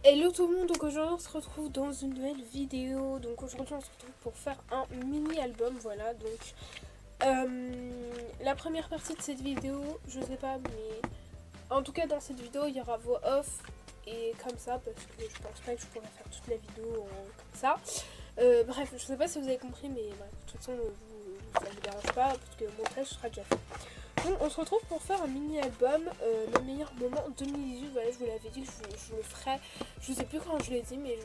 Hello tout le monde, donc aujourd'hui on se retrouve dans une nouvelle vidéo. Donc aujourd'hui on se retrouve pour faire un mini album, voilà. Donc la première partie de cette vidéo, je sais pas, mais en tout cas dans cette vidéo il y aura voix off et comme ça, parce que je pense pas que je pourrais faire toute la vidéo comme ça. Bref, je sais pas si vous avez compris, mais bref, de toute façon ça ne me dérange pas parce que mon montage sera déjà fait. Donc on se retrouve pour faire un mini album, mes meilleurs moments 2018. Voilà, je vous l'avais dit que je le ferai. Je sais plus quand je l'ai dit, mais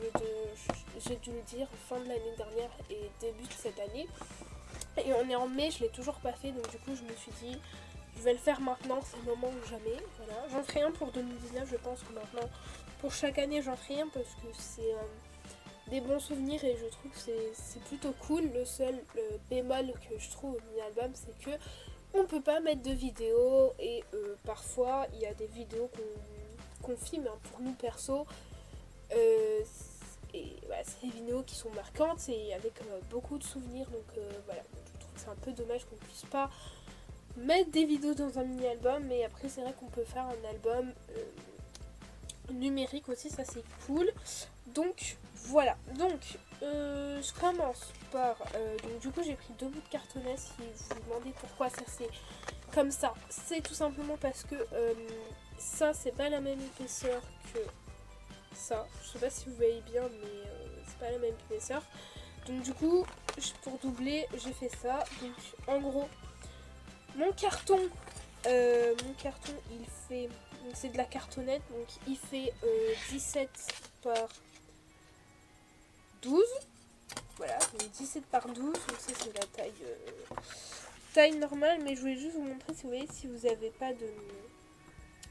j'ai dû le dire fin de l'année dernière et début de cette année. Et on est en mai, je l'ai toujours pas fait, donc du coup je me suis dit je vais le faire maintenant, c'est le moment ou jamais. Voilà, j'en ferai un pour 2019, je pense que maintenant pour chaque année j'en ferai un parce que c'est des bons souvenirs et je trouve que c'est plutôt cool. Le seul bémol que je trouve au mini album, c'est que on peut pas mettre de vidéos et parfois il y a des vidéos qu'on filme hein, pour nous perso. Euh, et voilà, c'est des vidéos qui sont marquantes et avec beaucoup de souvenirs. Donc voilà, je trouve que c'est un peu dommage qu'on puisse pas mettre des vidéos dans un mini-album. Mais après, c'est vrai qu'on peut faire un album numérique aussi, ça c'est cool. Donc voilà, donc je commence par... donc du coup j'ai pris deux bouts de cartonnet. Si vous vous demandez pourquoi ça c'est comme ça, c'est tout simplement parce que ça c'est pas la même épaisseur que ça. Je sais pas si vous voyez bien, mais c'est pas la même épaisseur. Donc du coup, pour doubler, j'ai fait ça. Donc en gros, mon carton, il fait, c'est de la cartonnette, donc il fait 17 par 12. Voilà, donc 17 par 12, donc ça c'est la taille normale, mais je voulais juste vous montrer si vous voyez, si vous avez pas de...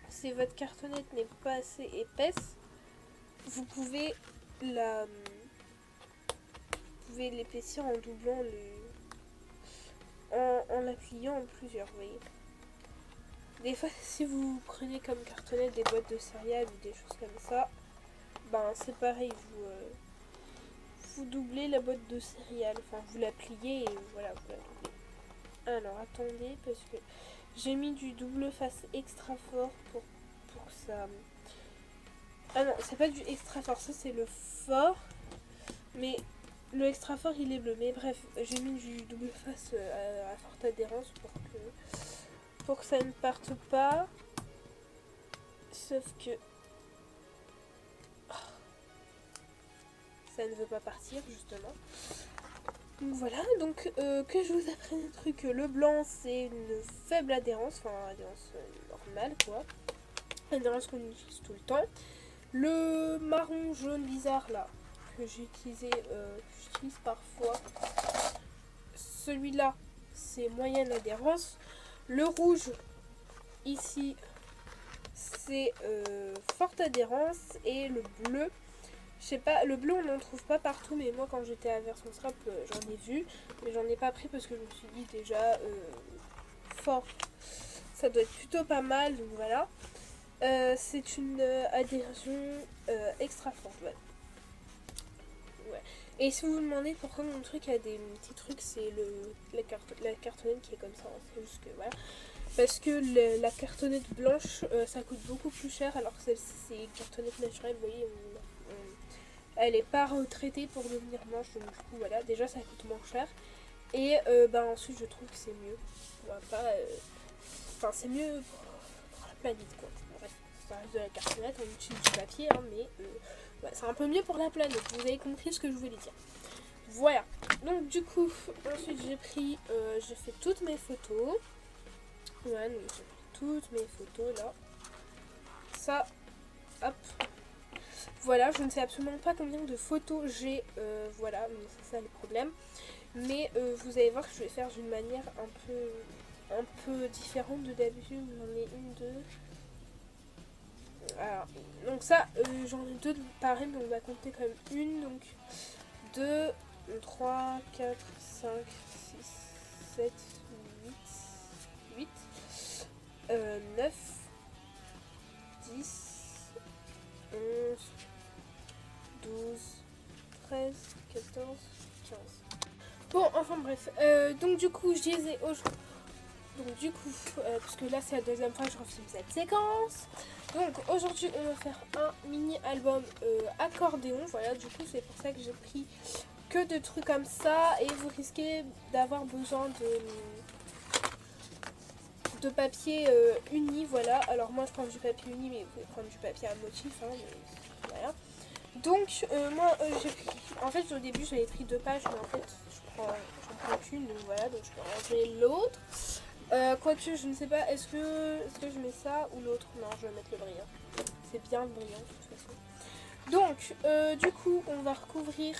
Si votre cartonnette n'est pas assez épaisse, vous pouvez l'épaissir en doublant en la pliant en plusieurs, vous voyez. Des fois, si vous prenez comme cartonnette des boîtes de céréales ou des choses comme ça, ben c'est pareil, vous doublez la boîte de céréales, enfin vous la pliez et voilà, vous la doublez. Alors attendez, parce que j'ai mis du double face extra fort pour ça. Ah non, c'est pas du extra fort, ça c'est le fort, mais le extra fort il est bleu. Mais bref, j'ai mis du double face à forte adhérence pour que ça ne parte pas. Sauf que ça ne veut pas partir justement. Donc voilà, donc que je vous apprenne un truc, le blanc c'est une faible adhérence, enfin adhérence normale quoi, adhérence qu'on utilise tout le temps. Le marron jaune bizarre là, que j'utilise parfois, celui-là c'est moyenne adhérence. Le rouge ici c'est forte adhérence et le bleu, je sais pas, le bleu on n'en trouve pas partout, mais moi quand j'étais à Version Strap j'en ai vu, mais j'en ai pas pris parce que je me suis dit déjà fort, ça doit être plutôt pas mal, donc voilà. C'est une adhésion extra forte, ouais. Ouais. Et si vous vous demandez pourquoi mon truc a des petits trucs, c'est la cartonnette qui est comme ça, hein. C'est juste que voilà. Parce que la cartonnette blanche, ça coûte beaucoup plus cher, alors que celle-ci c'est une cartonnette naturelle, vous voyez, elle est pas retraitée pour devenir blanche, donc du coup voilà, déjà ça coûte moins cher. Et ensuite je trouve que c'est mieux. On va pas, enfin c'est mieux pour la planète quoi. Bref, ça reste de la cartonnette, on utilise du papier, hein, mais ouais, c'est un peu mieux pour la planète. Vous avez compris ce que je voulais dire. Voilà. Donc du coup, ensuite j'ai fait toutes mes photos. Voilà, donc j'ai pris toutes mes photos là. Ça, hop. Voilà, je ne sais absolument pas combien de photos j'ai. Voilà, mais c'est ça le problème. Mais vous allez voir que je vais faire d'une manière un peu différente de d'habitude. J'en ai une, deux. Alors, donc ça, j'en ai deux pareil, mais on va compter comme une. Donc 2, 3, 4, 5, 6, 7, 8, 9, 10, 11, 12, 13, 14, 15. Bon, enfin bref. Donc du coup, je disais Donc du coup, parce que là c'est la deuxième fois que je refilme cette séquence. Donc aujourd'hui on va faire un mini album accordéon. Voilà, du coup c'est pour ça que j'ai pris que de trucs comme ça. Et vous risquez d'avoir besoin de papier uni. Voilà, alors moi je prends du papier uni, mais vous pouvez prendre du papier à motif. Hein, mais voilà. Donc moi j'ai pris, en fait au début j'avais pris 2 pages, mais en fait j'en prends qu'une, donc voilà, donc je peux ranger l'autre. Quoique je ne sais pas, est-ce que je mets ça ou l'autre? Non, je vais mettre le brillant. C'est bien le brillant de toute façon. Donc du coup on va recouvrir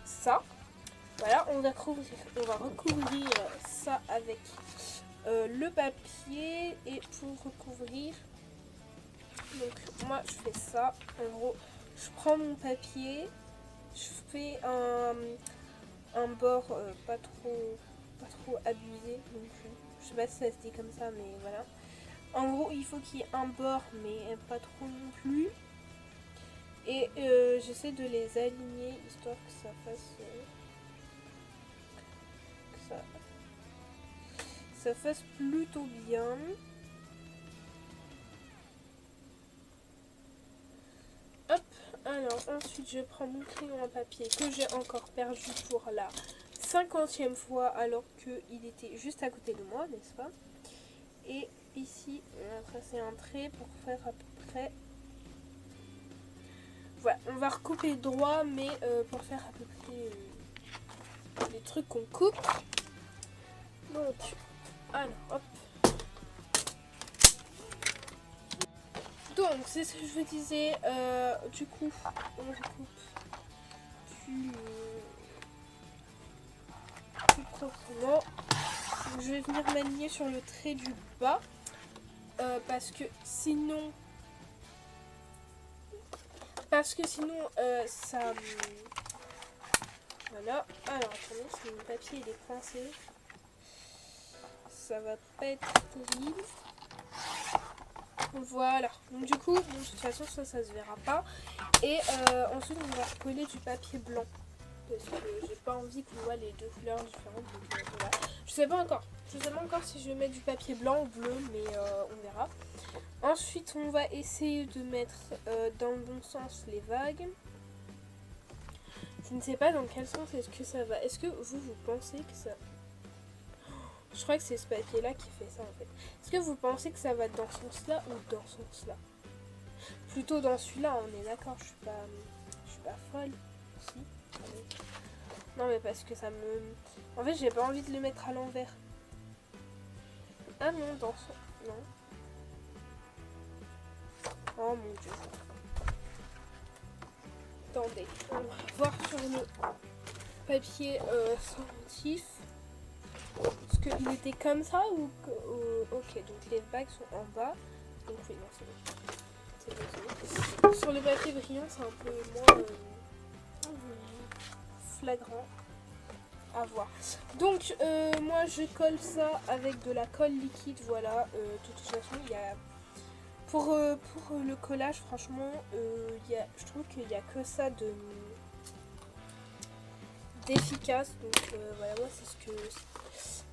ça. Voilà, on va recouvrir ça avec le papier. Et pour recouvrir, donc moi je fais ça. En gros, je prends mon papier, je fais un bord pas trop abusé non plus. Je sais pas si ça se dit comme ça, mais voilà. En gros, il faut qu'il y ait un bord, mais pas trop non plus. Et j'essaie de les aligner histoire que ça fasse ça fasse plutôt bien. Hop, alors ensuite je prends mon crayon à papier que j'ai encore perdu pour la 50e fois alors qu'il était juste à côté de moi, n'est-ce pas? Et ici on va tracer un trait pour faire à peu près. Voilà, on va recouper droit, mais pour faire à peu près les trucs qu'on coupe. Donc, alors hop. Donc c'est ce que je vous disais, du coup on recoupe plus proprement. Donc, je vais venir m'aligner sur le trait du bas parce que sinon ça voilà. Alors attendez, si mon papier il est coincé, ça va pas être terrible. Voilà, donc du coup, de toute façon ça se verra pas. Et ensuite on va recoller du papier blanc. Parce que j'ai pas envie qu'on voit les deux couleurs différentes. Donc voilà. Je sais pas encore si je vais mettre du papier blanc ou bleu, mais on verra. Ensuite on va essayer de mettre dans le bon sens les vagues. Je ne sais pas dans quel sens est-ce que ça va. Est-ce que vous pensez que ça... Je crois que c'est ce papier là qui fait ça en fait. Est-ce que vous pensez que ça va dans ce sens là ou dans ce sens là? Plutôt dans celui-là, on est d'accord, je suis pas folle. Si. Non mais parce que ça me... En fait j'ai pas envie de le mettre à l'envers. Ah non, dans ce... Non. Oh mon dieu. Attendez, on va voir sur le papier sans motif. Est-ce qu'il était comme ça ou... Ok, donc les vagues sont en bas. Donc oui, non, c'est bon. C'est bon. Sur le papier brillant, c'est un peu moins flagrant à voir. Donc, moi, je colle ça avec de la colle liquide. Voilà, de toute façon, il y a... Pour le collage, franchement, je trouve qu'il n'y a que ça d'efficace. Donc, voilà, moi,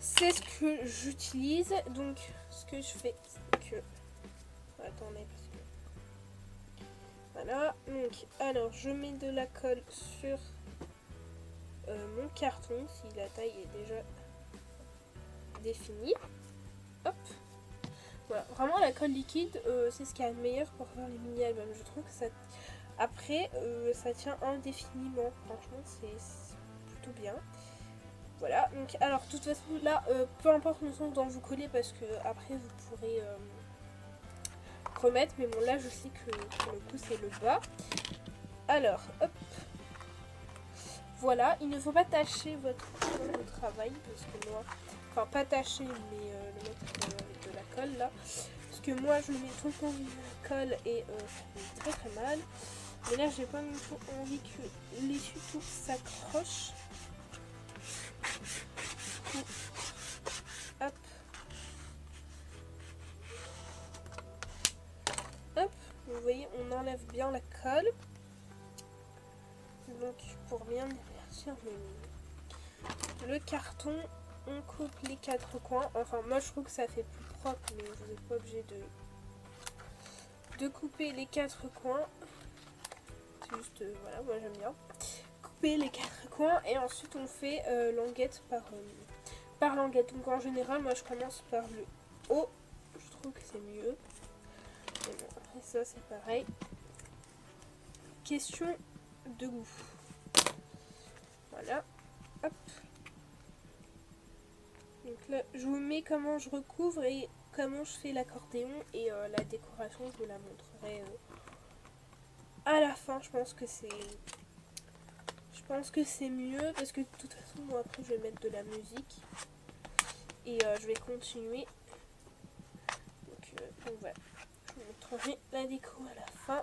c'est ce que j'utilise. Donc, ce que je fais, c'est que... Attendez, parce que... Voilà, donc, alors, je mets de la colle sur mon carton, si la taille est déjà définie. Hop. Voilà, vraiment la colle liquide, c'est ce qu'il y a de meilleur pour faire les mini-albums. Je trouve que ça... Après, ça tient indéfiniment. Franchement, c'est plutôt bien. Voilà, donc alors de toute façon là, peu importe le sens dont vous collez parce que après vous pourrez remettre, mais bon là je sais que pour le coup c'est le bas. Alors hop, voilà, il ne faut pas tâcher votre travail parce que moi, enfin pas tâcher mais le mettre avec de la colle là, parce que moi je le mets tout le temps avec de la colle et ça fait très mal. Mais là j'ai pas du tout envie que l'essuie-tout s'accroche. Hop. Hop, vous voyez, on enlève bien la colle. Donc, pour bien élargir le carton, on coupe les 4 coins. Enfin, moi je trouve que ça fait plus propre, mais vous n'êtes pas obligé de couper les 4 coins. C'est juste, voilà, moi j'aime bien. Couper les 4 coins et ensuite on fait languette par languette. Donc en général, moi je commence par le haut. Je trouve que c'est mieux. Mais bon, après ça c'est pareil. Question de goût. Voilà. Hop. Donc là, je vous mets comment je recouvre et comment je fais l'accordéon et la décoration, je vous la montrerai à la fin. Je pense que c'est mieux parce que de toute façon, moi après je vais mettre de la musique et je vais continuer. Donc voilà, je vous montrerai la déco à la fin.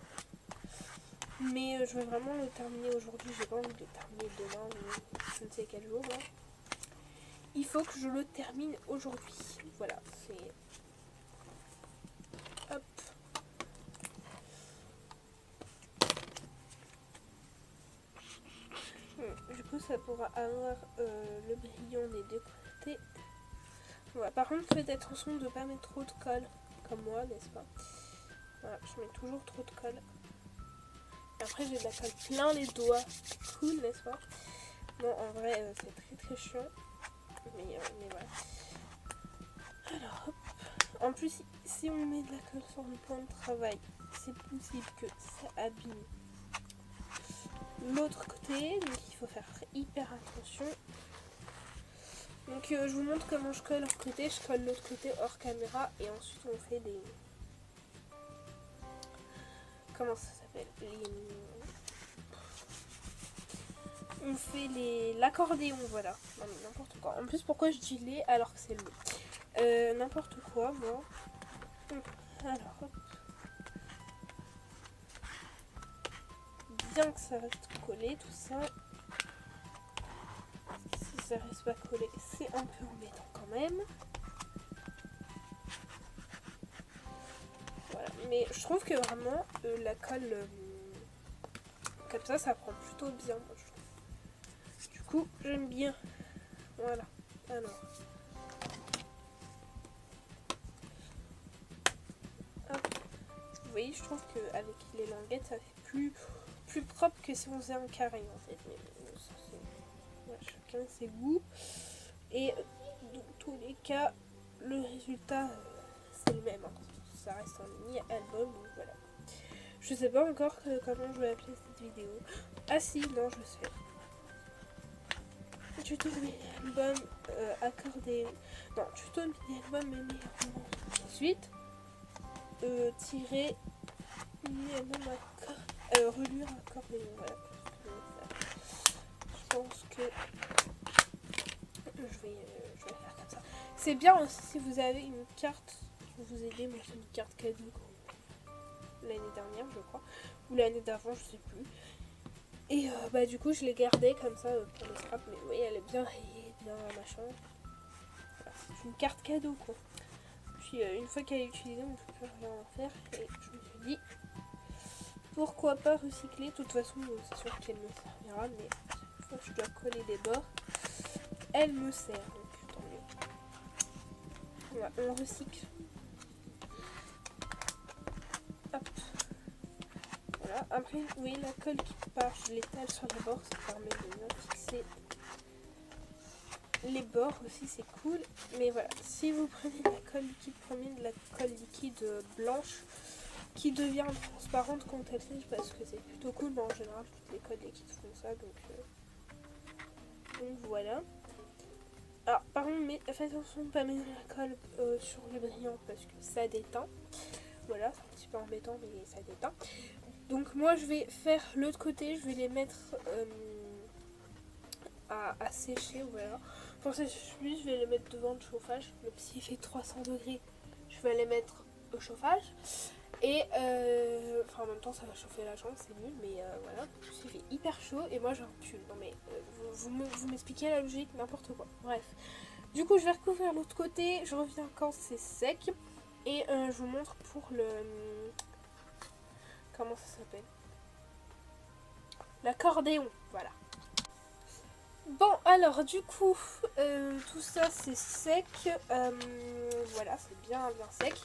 Mais je vais vraiment le terminer aujourd'hui. J'ai pas envie de le terminer demain ou je ne sais quel jour. Là. Il faut que je le termine aujourd'hui. Voilà, c'est... Hop. Du coup, ça pourra avoir le brillant des deux côtés. Voilà. Par contre, faites attention de ne pas mettre trop de colle, comme moi, n'est-ce pas? Voilà, je mets toujours trop de colle. Après, j'ai de la colle plein les doigts. Cool, n'est-ce pas? Bon, en vrai, c'est très très chiant. Mais voilà. Alors, hop. En plus, si on met de la colle sur le plan de travail, c'est possible que ça abîme l'autre côté. Donc, il faut faire hyper attention. Donc, je vous montre comment je colle l'autre côté. Je colle l'autre côté hors caméra. Et ensuite, on fait des... Comment ça s'appelle? On fait l'accordéon, voilà. Non, mais n'importe quoi. En plus, pourquoi je dis les alors que c'est le n'importe quoi, moi. Alors, hop. Bien que ça reste collé, tout ça. Si ça reste pas collé, c'est un peu embêtant quand même. Voilà. Mais je trouve que vraiment, la colle, comme ça prend plutôt bien, moi, je trouve. Du coup, j'aime bien. Voilà. Alors. Hop. Vous voyez, je trouve qu'avec les languettes, ça fait plus propre que si on faisait un carré, en fait. Mais ça, c'est... Voilà, chacun ses goûts. Et dans tous les cas, le résultat, c'est le même. Hein. Ça reste un mini-album, donc voilà. Je sais pas encore comment je vais appeler cette vidéo. Ah si, non, je sais. Tuto mini-album accordé. Non, tuto mini-album mes meilleurs moments. Ensuite, tirer mini-album relure accordéon. Voilà. Je pense que je vais faire comme ça. C'est bien aussi si vous avez une carte pour vous aider. Moi, c'est une carte cadeau l'année dernière, je crois. Ou l'année d'avant, je sais plus. Et bah du coup, je l'ai gardée comme ça pour le scrap. Mais vous voyez, elle est bien rayée, bien machin. Voilà, c'est une carte cadeau, quoi. Puis une fois qu'elle est utilisée, on ne peut plus rien en faire. Et je me suis dit, pourquoi pas recycler. De toute façon, c'est sûr qu'elle me servira. Mais chaque fois que je dois coller des bords, elle me sert. Donc tant mieux. Voilà, on recycle. Hop. Voilà. Après, vous voyez la colle qui part, je l'étale sur les bords. Ça permet de bien fixer les bords aussi, c'est cool. Mais voilà, si vous prenez de la colle liquide, prenez de la colle liquide blanche qui devient transparente quand elle sèche parce que c'est plutôt cool. Mais en général, toutes les colles liquides font ça. Donc voilà. Alors, par contre, faites attention de ne pas mettre la colle sur le brillant parce que ça déteint. Voilà, c'est un petit peu embêtant, mais ça déteint. Donc moi, je vais faire l'autre côté. Je vais les mettre à sécher, voilà. Pour sécher, je vais les mettre devant le chauffage. Même s'il fait 300 degrés, je vais les mettre au chauffage. Et enfin, en même temps, ça va chauffer la chambre, c'est nul, mais voilà. Il fait hyper chaud et moi j'ai un pull. Non mais vous m'expliquez la logique, n'importe quoi. Bref. Du coup, je vais recouvrir l'autre côté. Je reviens quand c'est sec. Et je vous montre pour le... Comment ça s'appelle? L'accordéon, voilà. Bon, alors du coup, tout ça c'est sec. Voilà, c'est bien sec.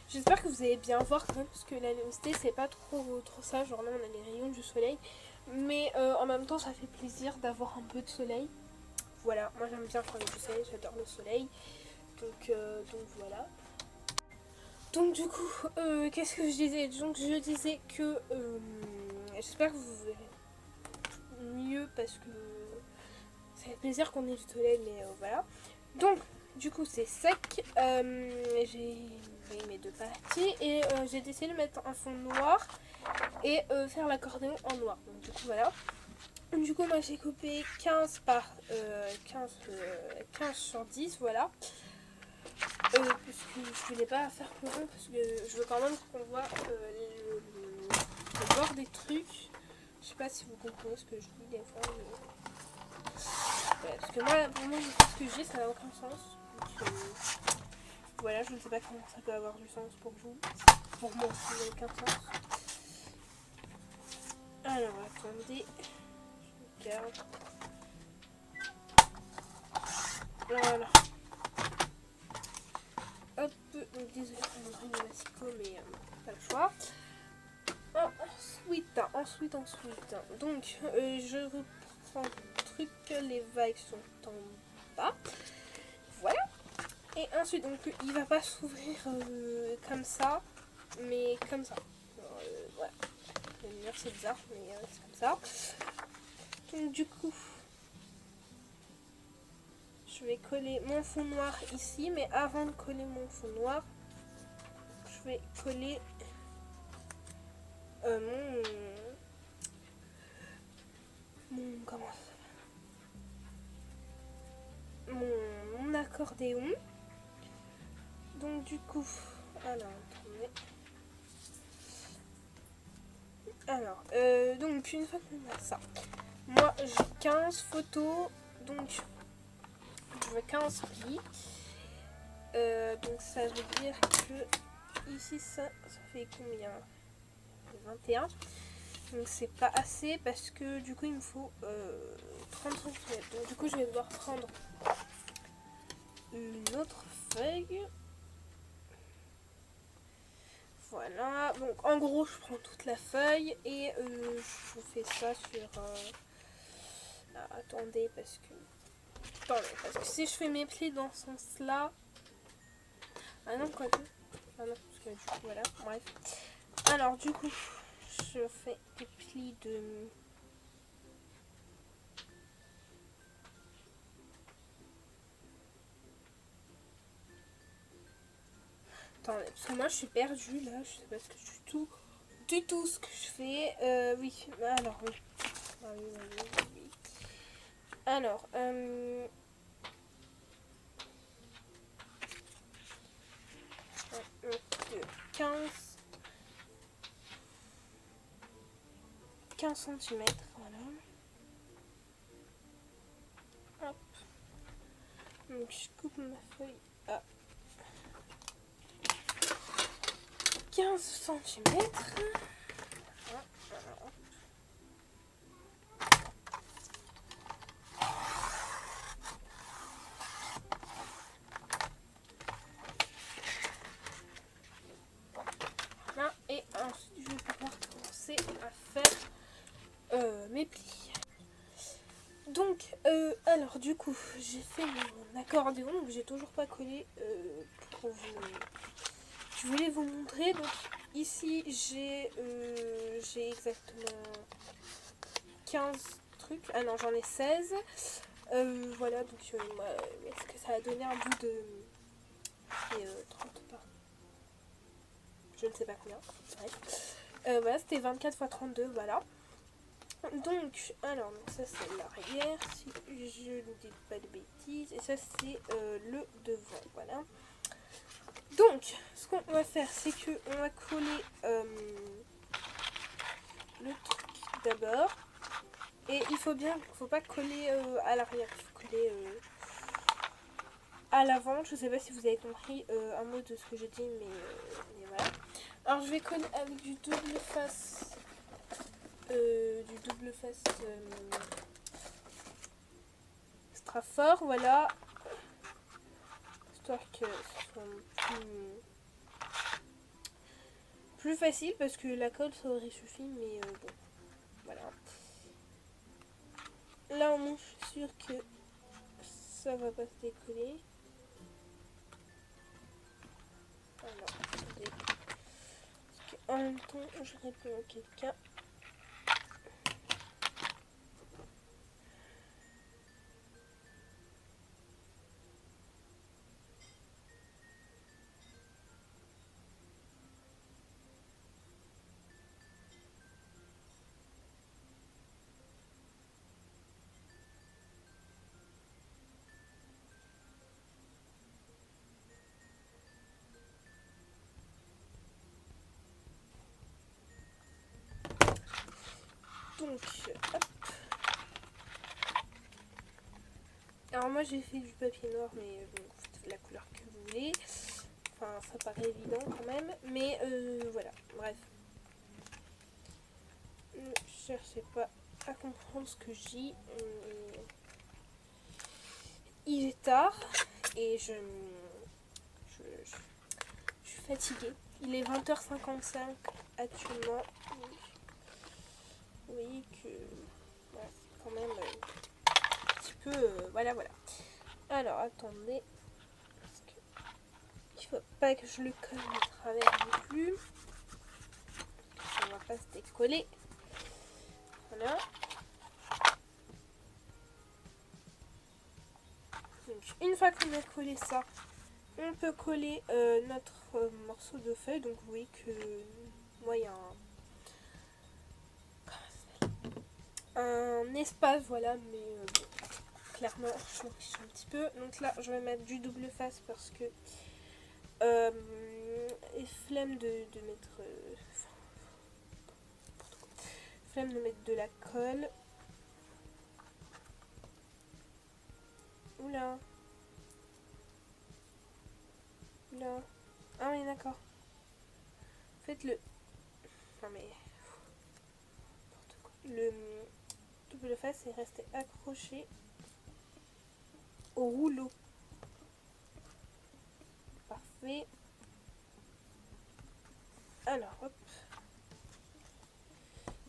J'espère que vous allez bien voir quand même, parce que la luminosité c'est pas trop ça. Genre là on a les rayons du soleil. Mais en même temps ça fait plaisir d'avoir un peu de soleil. Voilà, moi j'aime bien quand il y a du soleil, j'adore le soleil. Donc voilà. Donc du coup, qu'est-ce que je disais? Donc je disais que j'espère que vous verrez mieux parce que ça fait plaisir qu'on ait du soleil, mais voilà. Donc du coup c'est sec. J'ai mis mes deux parties et j'ai décidé de mettre un fond noir et faire l'accordéon en noir. Donc du coup voilà. Du coup moi j'ai coupé 15 par 15 sur 10, voilà. Puisque je voulais pas faire plus long parce que je veux quand même qu'on voit le bord des trucs. Je sais pas si vous comprenez ce que je dis des fois, mais ouais, parce que moi pour moi ce que je dis ça n'a aucun sens. Donc, voilà, je ne sais pas comment ça peut avoir du sens pour vous. Pour moi ça n'a aucun sens. Alors attendez, je regarde. Voilà. Hop, donc désolé pour mon ring de massicot, mais pas le choix. Ensuite. Donc, je reprends le truc, les vagues sont en bas. Voilà. Et ensuite, donc, il va pas s'ouvrir comme ça, mais comme ça. Voilà. Vous allez me dire, c'est bizarre, mais c'est comme ça. Donc, du coup, je vais coller mon fond noir ici, mais avant de coller mon fond noir, je vais coller comment mon accordéon. Donc du coup, alors attendez. Alors, donc une fois qu'on a ça, moi j'ai 15 photos, donc je veux 15 plis. Donc ça veut dire que ici ça fait combien? 21. Donc c'est pas assez parce que du coup il me faut 30 cm. Donc du coup je vais devoir prendre une autre feuille. Voilà, donc en gros je prends toute la feuille et je fais ça sur... attendez parce que si je fais mes plis dans ce sens là... Ah non, quoi que... Ah non, parce que du coup voilà, bref. Alors du coup, je fais des plis de... Attendez, parce que moi je suis perdue là, je sais pas ce que du tout ce que je fais. Oui, alors oui. Ah, oui. Alors, 15 cm, voilà. Hop. Donc je coupe ma feuille à 15 cm. Et ensuite je vais pouvoir commencer à faire mes plis. Donc, alors du coup, j'ai fait mon accordéon, donc j'ai toujours pas collé pour vous. Je voulais vous montrer. Donc ici j'ai exactement 15 trucs. Ah non, j'en ai 16. Voilà, donc est-ce que ça a donné un bout de 30 pas? Je ne sais pas combien. Bref. Voilà, c'était 24 x 32, voilà. Donc, alors, ça c'est l'arrière, si je ne dis pas de bêtises. Et ça c'est le devant, voilà. Donc, ce qu'on va faire, c'est que on va coller le truc d'abord. Et il faut pas coller à l'arrière, il faut coller à l'avant. Je sais pas si vous avez compris un mot de ce que je dis, mais voilà. Alors, je vais coller avec du double face. ultra fort, voilà. Histoire que ce soit plus facile, parce que la colle ça aurait suffi, mais bon, voilà. Là au moins je suis sûre que ça va pas se décoller. Alors, attendez. Parce qu'en même temps, je réponds à quelqu'un. Donc, hop. Alors moi j'ai fait du papier noir, mais bon, la couleur que vous voulez. Enfin, ça paraît évident quand même, mais voilà, bref. Ne cherchez pas à comprendre ce que je dis. Il est tard et je suis fatiguée. Il est 20h55 actuellement. Vous voyez que voilà, c'est quand même un petit peu... voilà. Alors, attendez. Parce que il faut pas que je le colle de travers non plus. Ça ne va pas se décoller. Voilà. Donc, une fois qu'on a collé ça, on peut coller notre morceau de feuille. Donc, vous voyez que moi, il y a un espace, voilà, mais bon, clairement, je m'en fiche un petit peu. Donc là, je vais mettre du double face parce que et flemme de mettre flemme de mettre de la colle. Oula. Ah oui, d'accord. Faites-le. Non mais n'importe quoi. Le double face est resté accroché au rouleau. Parfait. Alors, hop.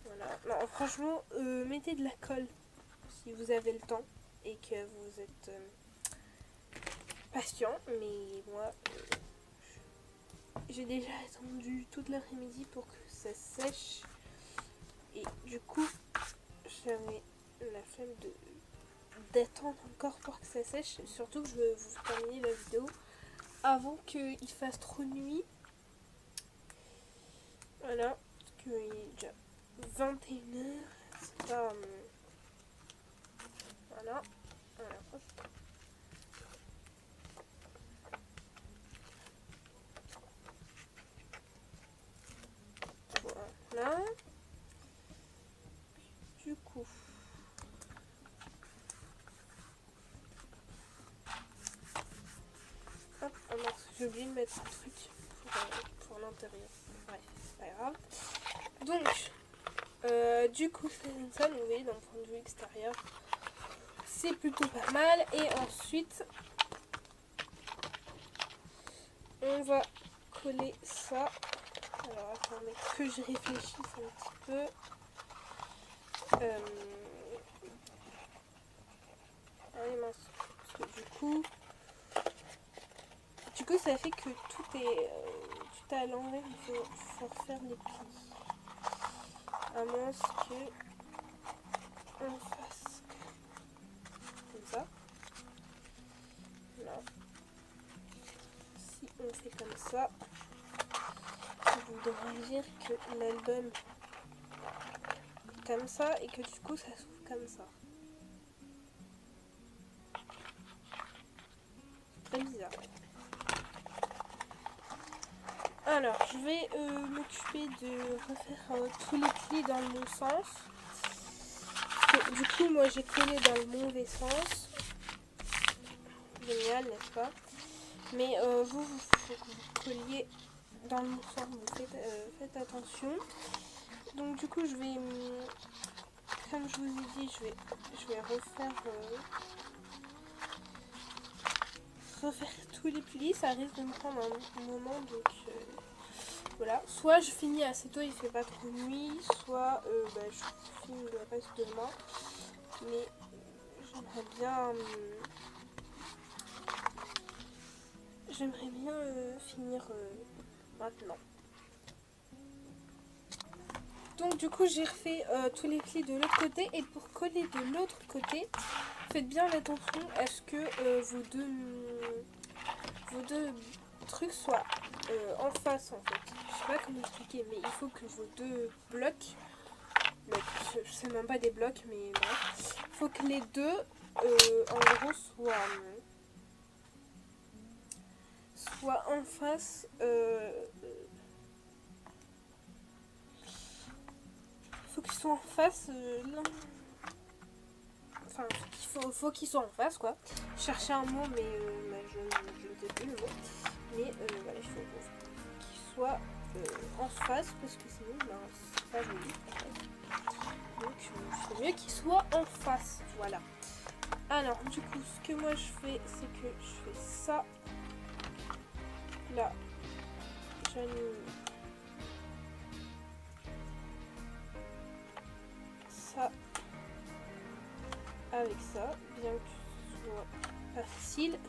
Voilà. Non, franchement, mettez de la colle si vous avez le temps et que vous êtes patient. Mais moi, j'ai déjà attendu toute l'après-midi pour que ça sèche. Et du coup, j'avais la flemme d'attendre encore pour que ça sèche. Surtout que je veux vous terminer la vidéo avant qu'il fasse trop nuit. Voilà, parce qu'il est déjà 21h. C'est pas... voilà. Voilà. Voilà. Du coup... hop, oh mince, j'ai oublié de mettre un truc pour l'intérieur. Ouais, c'est pas grave. Donc, du coup, c'est comme ça, vous voyez, d'un point de vue extérieur, c'est plutôt pas mal. Et ensuite, on va coller ça. Alors, attendez que je réfléchisse un petit peu. Ah oui, mince. Parce que du coup, ça fait que tout est à l'envers. Il faut refaire les plis. À moins que on fasse comme ça. Là. Si on fait comme ça, ça voudrait dire que l'album est comme ça et que du coup ça s'ouvre comme ça. C'est très bizarre. Alors, je vais m'occuper de refaire tous les plis dans le bon sens. Parce que, du coup, moi j'ai collé dans le mauvais sens. Génial, n'est-ce pas? Mais vous, faut que vous colliez dans le bon sens. Donc faites attention. Donc du coup, je vais, comme je vous ai dit, je vais refaire refaire tous les plis, ça risque de me prendre un moment, donc voilà. Soit je finis assez tôt, il fait pas trop nuit, soit je finis le reste demain. Mais j'aimerais bien finir maintenant. Donc du coup j'ai refait tous les plis de l'autre côté, et pour coller de l'autre côté, faites bien attention à ce que vos deux trucs soient en face en fait. Je sais pas comment expliquer, mais il faut que vos deux blocs, je sais même pas des blocs, mais bref, il faut que les deux en gros soient en face. Faut qu'ils soient en face l'un. Enfin, faut qu'ils soient en face quoi. Je cherchais un mot, mais je ne sais plus le mot. Mais voilà, il faut qu'ils soient en face, parce que sinon c'est pas joli. Donc c'est mieux qu'ils soient en face. Voilà. Alors du coup ce que moi je fais, c'est que je fais ça. Là j'anime ça avec ça, bien que ce soit pas facile.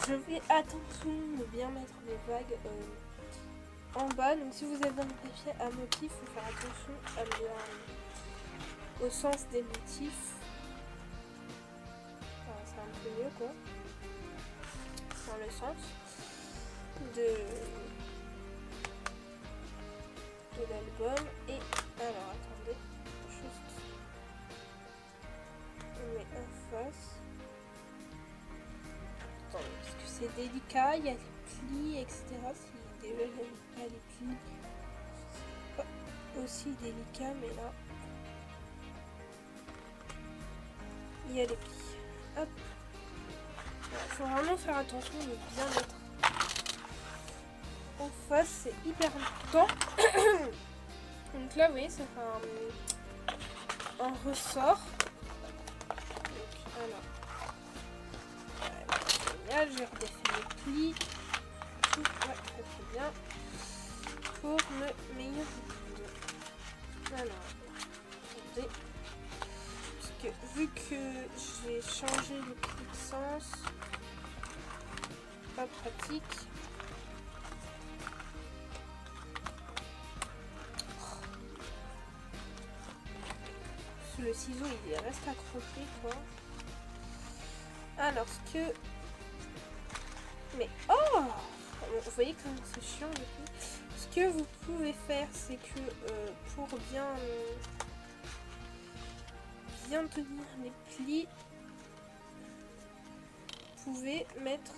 Je fais attention de bien mettre les vagues en bas. Donc si vous avez un papier à motifs, il faut faire attention au sens des motifs. Enfin, c'est un peu mieux quoi. Dans le sens de l'album. Et alors attendez, juste on met en face. Attendez, parce que c'est délicat, il y a les plis, etc. Si déjà j'aime pas les plis, c'est pas aussi délicat, mais là il y a les plis. Hop. Il faut vraiment faire attention de bien mettre en face, c'est hyper important. Donc là, vous voyez, ça fait un ressort. Donc, alors, génial, j'ai redéfini les plis. Tout va très bien pour me meilleur rendre. Alors, attendez. Parce que vu que j'ai changé le pli de sens, pas pratique. Le ciseau il reste accroché quoi. Alors ce que... Mais oh, vous voyez comment c'est chiant du coup. Ce que vous pouvez faire, c'est que pour bien tenir les plis, vous pouvez mettre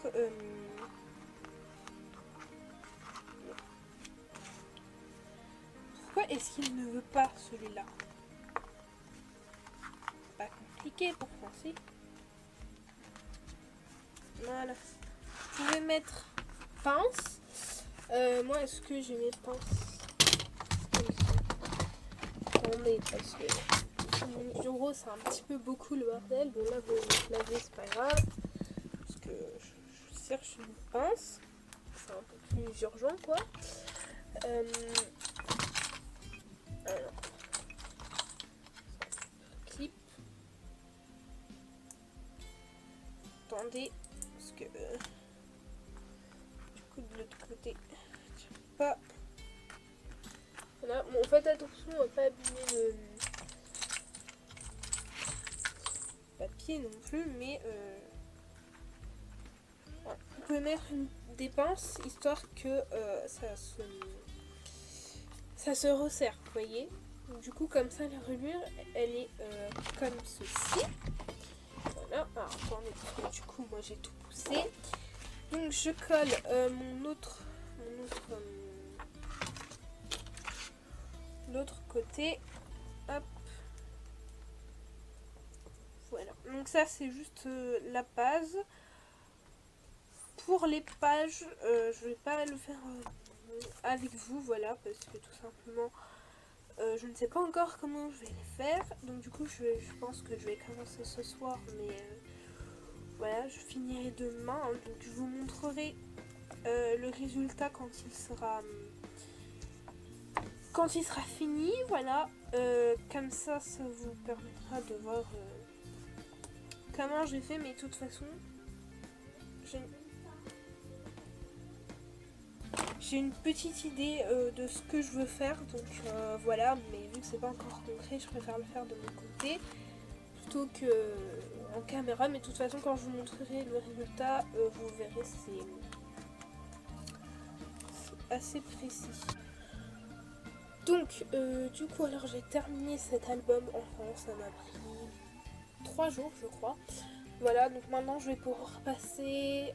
pourquoi est-ce qu'il ne veut pas celui-là? Pas compliqué pour penser. Voilà. Vous pouvez mettre pince. Moi, est-ce que j'ai mes pinces comme ça? Attendez, parce que mon bureau, c'est un petit peu beaucoup le bordel. Bon, là, vous me lavez, c'est pas grave. Parce que je cherche une pince. C'est un peu plus urgent, quoi. Alors. Clip. Attendez, parce que du coup de l'autre côté, pas. Voilà, bon, faites attention à pas abîmer le papier non plus, mais voilà. Vous pouvez mettre des pinces histoire que ça se resserre, vous voyez. Donc, du coup, comme ça, la reliure, elle est comme ceci. Voilà, alors attendez, parce que du coup, moi j'ai tout poussé. Donc, je colle l'autre côté. Hop. Voilà. Donc, ça, c'est juste la base. Pour les pages, je vais pas le faire avec vous, voilà, parce que tout simplement, je ne sais pas encore comment je vais les faire. Donc, du coup, je pense que je vais commencer ce soir, mais voilà, je finirai demain, hein, donc je vous montrerai le résultat quand il sera fini, voilà. Comme ça vous permettra de voir comment j'ai fait, mais de toute façon j'ai une petite idée de ce que je veux faire, donc voilà, mais vu que c'est pas encore concret, je préfère le faire de mon côté plutôt que en caméra, mais de toute façon quand je vous montrerai le résultat, vous verrez, c'est assez précis. Donc du coup, alors j'ai terminé cet album, enfin ça m'a pris 3 jours je crois. Voilà, donc maintenant je vais pouvoir passer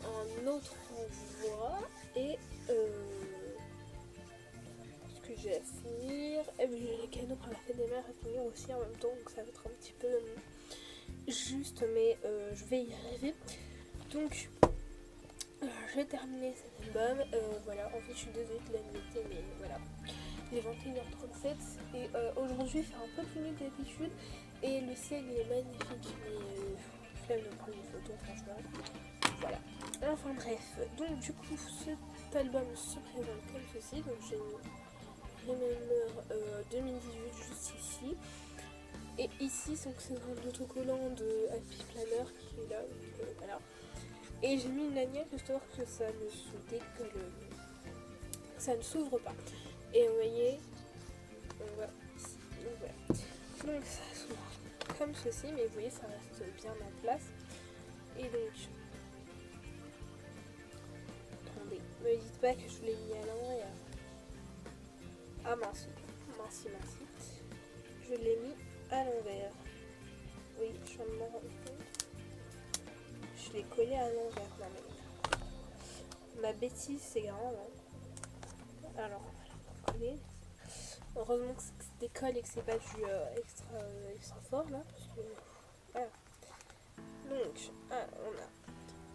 un autre envoi et ce que j'ai à finir. Et puis j'ai les cadeaux pour la fête des mères à finir aussi en même temps, donc ça va être un petit peu juste, mais je vais y arriver. Donc j'ai terminé cet album, voilà, en fait je suis désolée de la nuitée, mais voilà, il est 21h37 et aujourd'hui il fait un peu plus nuit que d'habitude et le ciel il est magnifique, mais flemme de prendre des photos franchement, voilà. Enfin bref, donc du coup cet album se présente comme ceci, donc j'ai mis Remember 2018 juste ici, et ici donc c'est un autocollant de Happy Planner qui est là, donc voilà. Et j'ai mis une lanière histoire que ça ne se décolle, ça ne s'ouvre pas. Et vous voyez, on voit ici, donc voilà. Donc ça s'ouvre comme ceci, mais vous voyez ça reste bien en place. Et donc, attendez, ne me dites pas que je l'ai mis à l'envers. Ah mince, je l'ai mis à l'envers. Oui, je viens de m'en rendre compte. Je l'ai collé à l'envers, non mais ma bêtise c'est grave, hein. Alors on va coller. Heureusement que c'est des colles et que c'est pas du extra fort là, parce que voilà. Donc on a,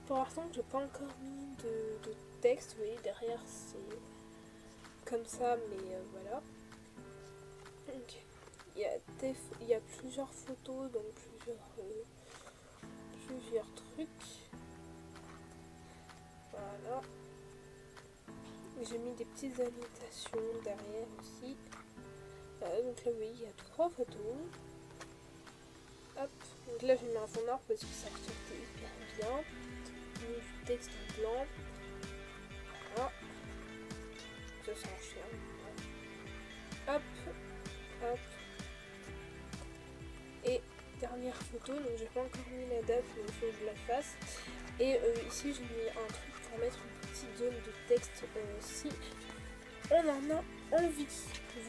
pour l'instant j'ai pas encore mis de texte, vous voyez derrière c'est comme ça, mais voilà. Donc il y a plusieurs photos, donc plusieurs trucs. Voilà. J'ai mis des petites annotations derrière aussi. Donc là, oui, il y a 3 photos. Hop. Donc là, j'ai mis un fond noir parce que ça ressort hyper bien. J'ai mis du texte en blanc. Voilà. Ça s'enchaîne. Hop. Hop. Et dernière photo, donc j'ai pas encore mis la date, mais il faut que je la fasse. Et ici j'ai mis un truc pour mettre une petite zone de texte si on en a envie.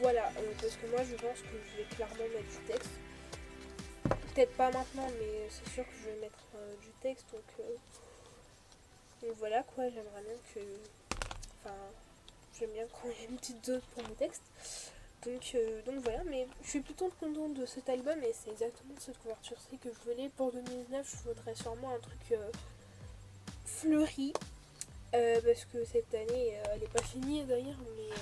Voilà, parce que moi je pense que je vais clairement mettre du texte. Peut-être pas maintenant, mais c'est sûr que je vais mettre du texte. Donc voilà quoi, j'aimerais bien que... Enfin, j'aime bien qu'on ait une petite zone pour le texte. Donc voilà, mais je suis plutôt contente de cet album et c'est exactement cette couverture-ci que je voulais. Pour 2019, je voudrais sûrement un truc fleuri, parce que cette année, elle n'est pas finie d'ailleurs, mais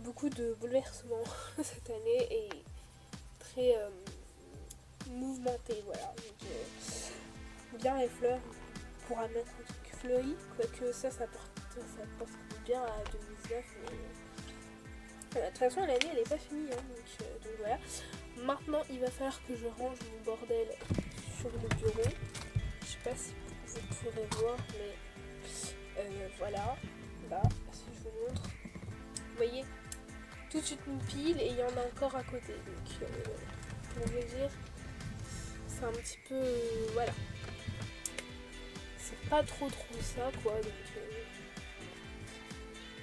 beaucoup de bouleversements cette année et très mouvementé, voilà. Donc, bien les fleurs, on pourra mettre un truc fleuri, quoique ça porte bien à 2019, mais... De toute façon l'année elle est pas finie, hein, donc voilà. Maintenant il va falloir que je range mon bordel sur le bureau. Je sais pas si vous pourrez voir, mais voilà, là, si je vous montre, vous voyez, tout de suite une pile et il y en a encore à côté. Donc pour vous dire, c'est un petit peu, voilà, c'est pas trop ça quoi, donc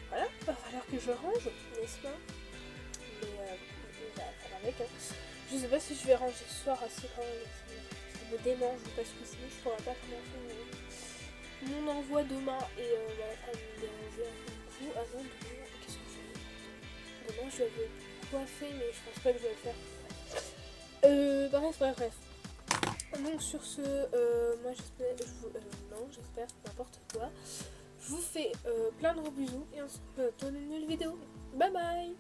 voilà, il va falloir que je range, n'est-ce pas? Mais on va faire avec, hein. Je sais pas si je vais ranger ce soir assez quand même, ça me démange parce que sinon je pourrais pas commencer mon envoi demain et voilà, ça me dérangeait un peu beaucoup. Ah non, demain, qu'est-ce que je fais? Demain je vais coiffer, mais je pense pas que je vais le faire. Bref. Donc sur ce, moi j'espère, n'importe quoi. Je vous fais plein de gros bisous et on se retrouve dans une nouvelle vidéo. Bye bye!